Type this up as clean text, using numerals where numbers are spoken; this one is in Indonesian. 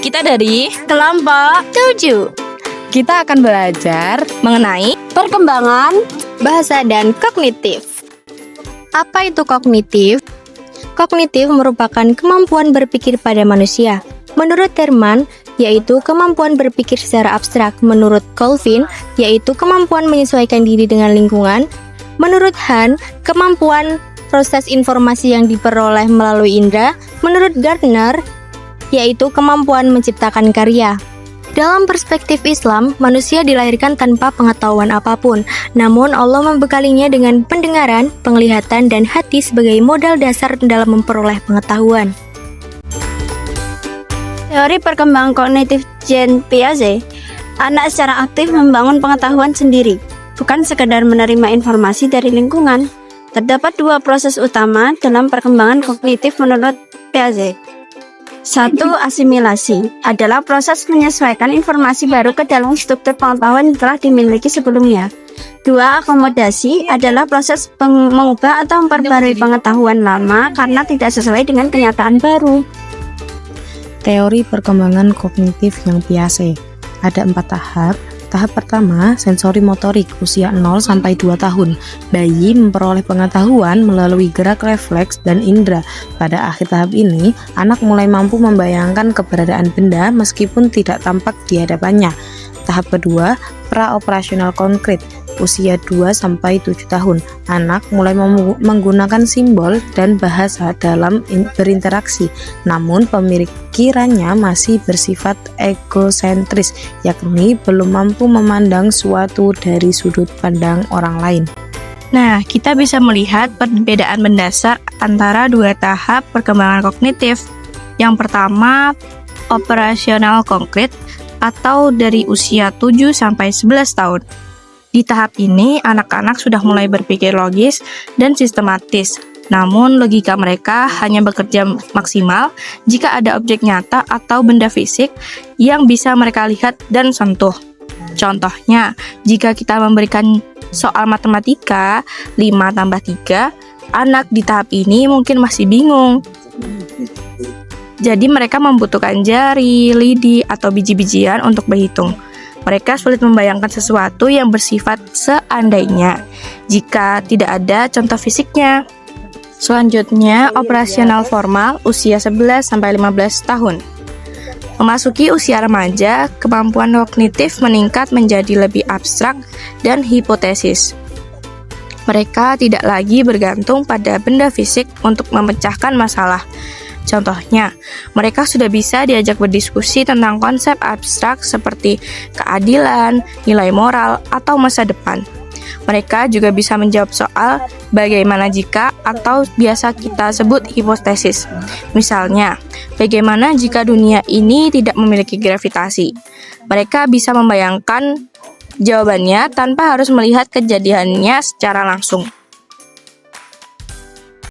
Kita dari Kelompok 7. kita akan belajar Mengenai Perkembangan bahasa dan kognitif. Apa itu kognitif? Kognitif merupakan kemampuan berpikir pada manusia. Menurut Terman, yaitu kemampuan berpikir secara abstrak. Menurut Colvin, yaitu kemampuan menyesuaikan diri dengan lingkungan. Menurut Han, kemampuan proses informasi yang diperoleh melalui indera. Menurut Gardner, yaitu kemampuan menciptakan karya. Dalam perspektif Islam, manusia dilahirkan tanpa pengetahuan apapun. Namun Allah membekalinya dengan pendengaran, penglihatan, dan hati sebagai modal dasar dalam memperoleh pengetahuan. teori perkembangan kognitif Jean Piaget, anak secara aktif membangun pengetahuan sendiri, bukan sekedar menerima informasi dari lingkungan. Terdapat dua proses utama dalam perkembangan kognitif menurut Piaget. 1. Asimilasi adalah proses menyesuaikan informasi baru ke dalam struktur pengetahuan yang telah dimiliki sebelumnya. 2. Akomodasi adalah proses mengubah atau memperbarui pengetahuan lama karena tidak sesuai dengan kenyataan baru. Teori perkembangan kognitif yang Piaget. Ada 4 tahap. Tahap pertama, sensori motorik, usia 0 sampai 2 tahun. Bayi memperoleh pengetahuan melalui gerak refleks dan indera. Pada akhir tahap ini, anak mulai mampu membayangkan keberadaan benda meskipun tidak tampak di hadapannya. Tahap kedua, praoperasional konkret, usia 2 sampai 7 tahun. Anak mulai menggunakan simbol dan bahasa dalam berinteraksi, namun pemikirannya masih bersifat egosentris, yakni belum mampu memandang suatu dari sudut pandang orang lain. Nah, kita bisa melihat perbedaan mendasar antara dua tahap perkembangan kognitif. Yang pertama, operasional konkret atau dari usia 7 sampai 11 tahun. Di tahap ini, anak-anak sudah mulai berpikir logis dan sistematis. Namun, logika mereka hanya bekerja maksimal jika ada objek nyata atau benda fisik yang bisa mereka lihat dan sentuh. Contohnya, jika kita memberikan soal matematika 5 tambah 3, anak di tahap ini mungkin masih bingung. Jadi mereka membutuhkan jari, lidi, atau biji-bijian untuk berhitung. Mereka sulit membayangkan sesuatu yang bersifat seandainya jika tidak ada contoh fisiknya. Selanjutnya, operasional formal usia 11 sampai 15 tahun. Memasuki usia remaja, kemampuan kognitif meningkat menjadi lebih abstrak dan hipotesis. Mereka tidak lagi bergantung pada benda fisik untuk memecahkan masalah. Contohnya, mereka sudah bisa diajak berdiskusi tentang konsep abstrak seperti keadilan, nilai moral, atau masa depan. Mereka juga bisa menjawab soal bagaimana jika atau biasa kita sebut hipotesis. Misalnya, bagaimana jika dunia ini tidak memiliki gravitasi? Mereka bisa membayangkan jawabannya tanpa harus melihat kejadiannya secara langsung.